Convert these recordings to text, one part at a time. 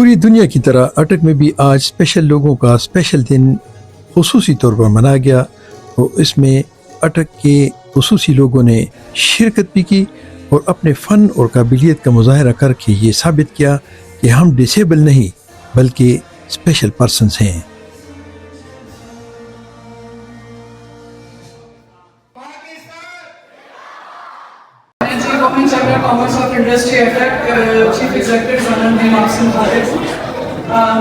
पूरी दुनिया की तरह अटक में भी आज स्पेशल लोगों का स्पेशल दिन खुसूसी तौर पर मनाया गया और इसमें अटक के खुसूसी लोगों ने शिरकत भी की और अपने फ़न और काबिलियत का मुजाहरा करके ये साबित किया कि हम डिसेबल नहीं बल्कि स्पेशल पर्सन्स हैं। Commerce of industry chief executive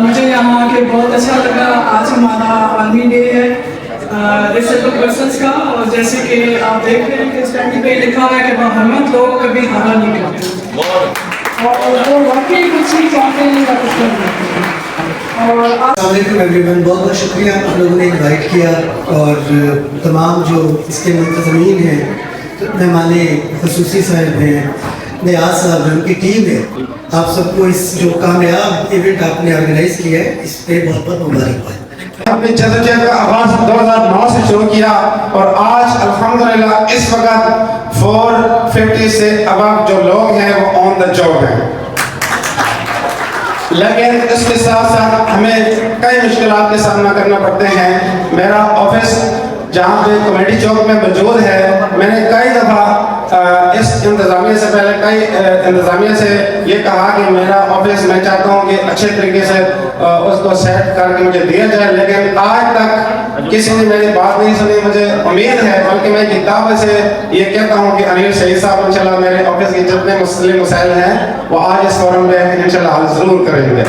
मुझे यहाँ आके बहुत अच्छा लगा। आज हमारा आर्मी डे है डिसेबल पर्सन्स का, और जैसे कि आप देख रहे हैं कि स्टैंड पे लिखा है कि हम लोग कभी हारा नहीं करते और वो वाकई कुछ ही चाहते हैं या कुछ नहीं। और एवरीवन, बहुत बहुत शुक्रिया आप लोगों ने इनवाइट किया और तमाम जो इसके मुंतज़मीन हैं, मेहमाने ख़ुसूसी साहब हैं, नियाज़ साहब हैं, उनकी टीम है, आप सबको इस जो कामयाब इवेंट आपने ऑर्गेनाइज़ किया है इस पर बहुत बहुत मुबारकबाद। अपनी जद्दोजहद का आगाज़ 2009 से शुरू किया और आज अल्हम्दुलिल्लाह इस वक्त 450 से अबव जो लोग हैं वो ऑन द जॉब हैं। लेकिन इसके साथ साथ हमें कई मुश्किलात का सामना करना पड़ते हैं। मेरा ऑफिस जहाँ पे कॉमेडी चौक में मौजूद है, मैंने कई दफ़ा इस इंतज़ामिया से पहले कई इंतज़ामिया से ये कहा कि मेरा ऑफिस मैं चाहता हूँ कि अच्छे तरीके से उसको सेट करके मुझे दिया जाए, लेकिन आज तक किसी ने मेरी बात नहीं सुनी। मुझे उम्मीद है, बल्कि मैं किताब से ये कहता हूँ कि अनिल सईद साहब इंशाल्लाह मेरे ऑफिस के जितने मसले मसाइल हैं वो आज इस फोरम में इंशाल्लाह हल ज़रूर करेंगे।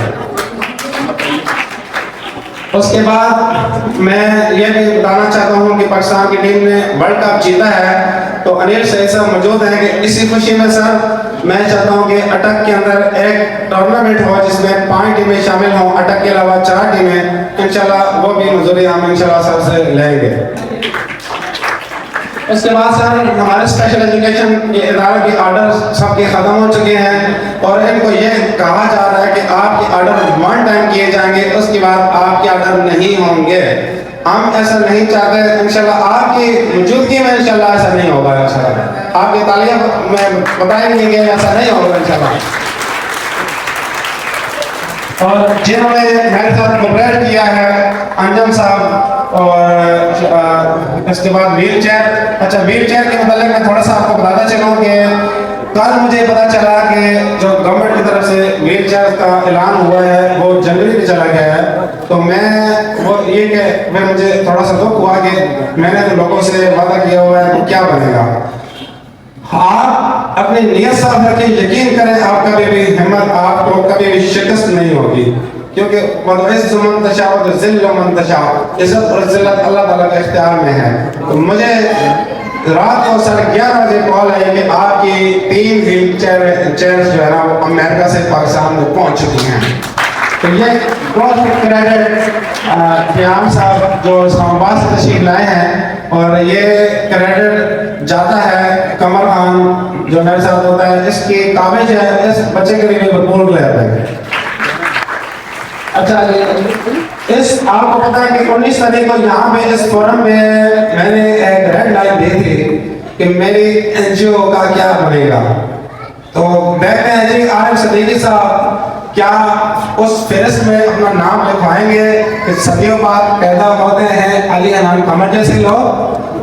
उसके बाद मैं ये भी बताना चाहता हूँ कि पाकिस्तान की टीम ने वर्ल्ड कप जीता है, तो अनिल सईद साहब मौजूद हैं कि इसी खुशी में सर मैं चाहता हूँ कि अटक के अंदर एक टूर्नामेंट हो जिसमें 5 टीमें शामिल हों, अटक के अलावा 4 टीमें, इंशाल्लाह वो भी मंजूरी हम इंशाल्लाह सबसे लेंगे। उसके बाद सर हमारे स्पेशल एजुकेशन के इदारे के आर्डर सबके ख़त्म हो चुके हैं और इनको ये कहा जा रहा है कि आपके आर्डर 1 टाइम किए जाएंगे, उसके बाद आपके आर्डर नहीं होंगे। हम ऐसा नहीं चाहते, इंशाल्लाह आपकी मौजूदगी में इंशाल्लाह ऐसा नहीं होगा। इंशाल्लाह आपकी तालियां में बताएंगे कि ऐसा नहीं होगा इंशाल्लाह। और जिन्होंने मेरे साथ कोऑपरेट किया है अंजम साहब, और इसके बाद व्हील चेयर। अच्छा, व्हील चेयर के मतलब मैं थोड़ा सा आपको बताता चलूँ कि कल मुझे पता चला कि जो गवर्नमेंट की तरफ से व्हील चेयर का ऐलान हुआ है वो जनवरी में चला गया है, तो मैं वो ये कि मैं मुझे थोड़ा सा दुख हुआ कि मैंने तो लोगों से वादा किया हुआ है तो क्या बनेगा। आप अपनी नियत साफ रखें, यकीन करें आप कभी भी हिम्मत आपको कभी भी शिकस्त नहीं होगी, क्योंकि इज्जत और जिल्लत अल्लाह ताला के इख्तियार में है। तो मुझे रात को 11:30 बजे कॉल आई कि आपकी 3 व्हील चेयर जो है ना वो अमेरिका से पाकिस्तान में पहुंच चुकी हैं। तो ये बहुत क्रेडिट फ़याम साहब जो इस्लामाबाद से तशरीफ लाए हैं, और ये क्रेडिट जाता है कमर खान जो मेरे साथ होता है, इसकी काबिज है, इस बच्चे के लिए भरपूर प्लेयर है। अच्छा, इस आपको पता है कि 19 तारीख को यहाँ पे इस फोरम में मैंने एक रेड लाइन दी थी कि मेरी एनजीओ का क्या बनेगा। तो देखते हैं जी आरिफ सदीकी साहब क्या उस फहरिस्त में अपना नाम लिखवाएंगे कि सदियों बाद पैदा होते हैं अली हनान कमर जैसे लोग,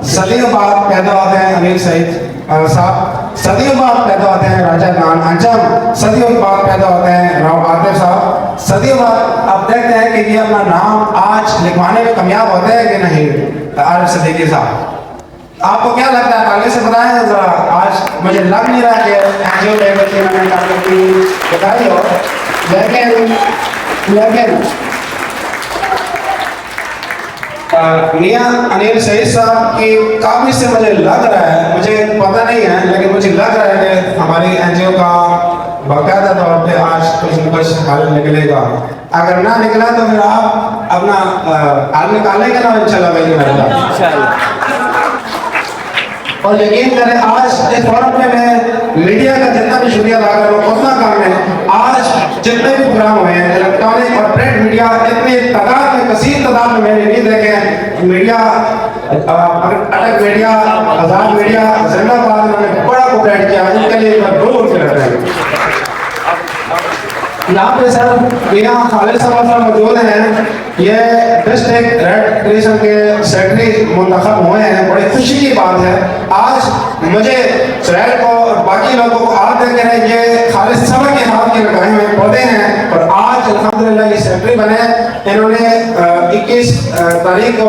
सदियों बाद पैदा होते हैं अनिल सईद साहब, सदियों बाद पैदा होते हैं राजा खान अंजम, सदियों बाद पैदा होते हैं राव आतिफ साहब, सदियों बाद। अब देखते हैं कि ये अपना नाम आज लिखवाने में कामयाब होते हैं कि नहीं। आरिफ सदीकी साहब, आपको क्या लगता है, आगे से बताएं जरा। आज मुझे लग नहीं रहा कि एनजीओ बताई हो, लेकिन मियां अनिल सईद साहब की काबिज से मुझे लग रहा है, मुझे पता नहीं है लेकिन मुझे लग रहा है कि हमारी एनजीओ का बाकायदा तौर पे आज कुछ न कुछ हल निकलेगा। अगर ना निकला तो फिर आप अपना हल निकालेंगे ना इंशाल्लाह। और यकीन करें आज इस फोरम में मैं मीडिया का जितना भी शुक्रिया अदा कर रहा हूँ उतना कम है। आज जितने भी प्रोग्राम हुए हैं इलेक्ट्रॉनिक और प्रिंट मीडिया इतनी तादाद में, कसीर तादाद में मैंने नहीं देखे मीडिया, अटक मीडिया, आजाद मीडिया, जिंदाबाद, उन्होंने बड़ा कोऑपरेट किया, उनके लिए मैं बहुत करता हूं। यहाँ पे सर यहाँ खालिद साहब मौजूद हैं। ये डिस्ट्रिक्ट रेड क्रिसेंट के सेक्रेटरी मुंतखब हुए हैं। बड़ी खुशी की बात है। आज मुझे सुहैल को और बाकी लोगों को आज देख रहे ये खालिद साहब के हाथ के लगाए हुए पौधे हैं और आज अल्हम्दुलिल्लाह ये सेक्रेटरी बने। इन्होंने 21 तारीख को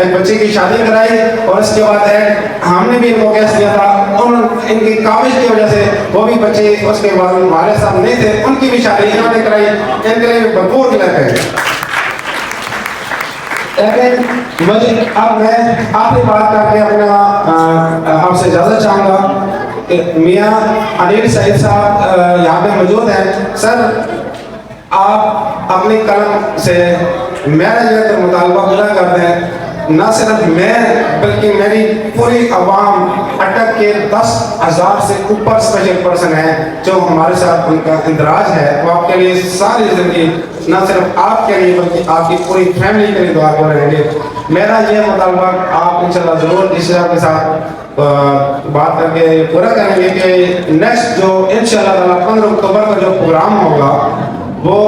एक बच्चे की शादी कराई और उसके बाद हमने भी इनको कैसे दिया था उन इनकी काबिज की वजह से वो भी बच्चे उसके बाद वाले साहब नहीं थे उनकी भी शादी इन्होंने कराई। इनके लिए भी भरपूर खिलाते हैं। लेकिन मुझे अब मैं आखिरी बात करके अपना आपसे इजाज़त चाहूँगा कि मियाँ अनिल सईद साहब यहाँ पे मौजूद हैं। सर आप अपनी कलम से मेरा जो मुतालबा पूरा करते हैं। न सिर्फ मैं बल्कि मेरी पूरी आवाम अटक के 10,000 से ऊपर स्पेशल पर्सन है जो हमारे साथ उनका इंदराज है। वो आपके लिए सारी ज़िंदगी न सिर्फ आपके लिए बल्कि आपकी पूरी फैमिली के लिए दुआ कर रहेंगे। मेरा ये मुतालबा आप इंशाल्लाह ज़रूर इस के साथ बात करके पूरा करेंगे कि नेक्स्ट जो इंशाल्लाह 15 अक्टूबर का जो प्रोग्राम होगा वो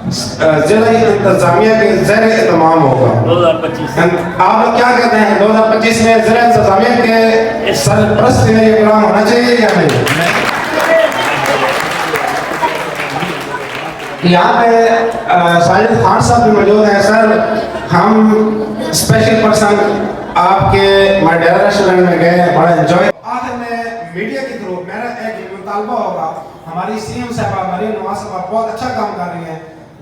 जिला इंतजामिया के ज़ेर एहतमाम होगा 2025। आप लोग क्या कहते हैं 2025 में जिला इंतजामिया के सरपरस्ती में ये प्रोग्राम होना चाहिए या नहीं? यहाँ पे साजिद खान साहब भी मौजूद हैं। सर हम स्पेशल पर्सन आपके माडेरा रेस्टोरेंट में गए बड़ा एंजॉय। आखिर में मीडिया के थ्रू मेरा एक मुतालबा होगा। हमारी सीएम साहबा मरीम नवाज साहबा बहुत अच्छा काम कर रही हैं।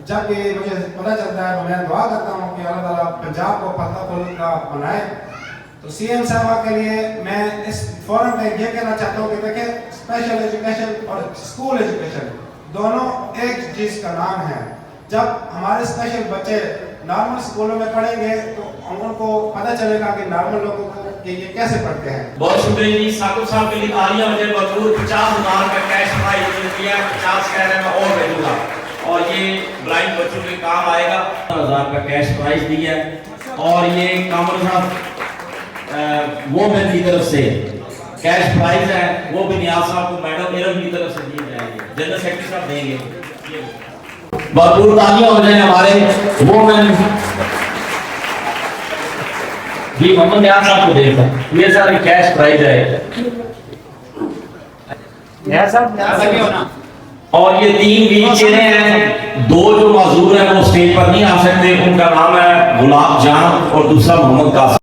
जब भी मुझे पता चलता है तो मैं दुआ करता हूँ कि अल्लाह ताला पंजाब को फतह फुल का बनाए। तो सीएम साहबा के लिए मैं इस फोरम में ये कहना चाहता हूँ कि देखें स्पेशल एजुकेशन और स्कूल एजुकेशन दोनों एक चीज़ का नाम है। जब हमारे स्पेशल बच्चे नॉर्मल स्कूलों में पढ़ेंगे तो उनको पता चलेगा कि नॉर्मल लोगों को कि ये कैसे पढ़ते हैं। बहुत शुक्रिया जी साकिब साहब के लिए तालियां मुझे भरपूर 50,000 का कैश प्राइज दिया। 50 कह रहे हैं और भेजूंगा और ये ब्लाइंड बच्चों के काम आएगा। 1000 का कैश प्राइज दिया और ये कामर साहब वो मैं की तरफ से कैश प्राइज है वो भी नियाज साहब को मैडम इरम की तरफ से दिए जाएंगे। जनरल सेक्रेटरी साहब देंगे। भरपूर तालियां हो जाए हमारे वो मैं जी मोहम्मद नियाज साहब को देता ये सारे कैश प्राइज है। और ये 3 व्हील चेयरें हैं। 2 जो माजूर हैं वो स्टेज पर नहीं आ सकते। उनका नाम है गुलाब जान और दूसरा मोहम्मद कासिम।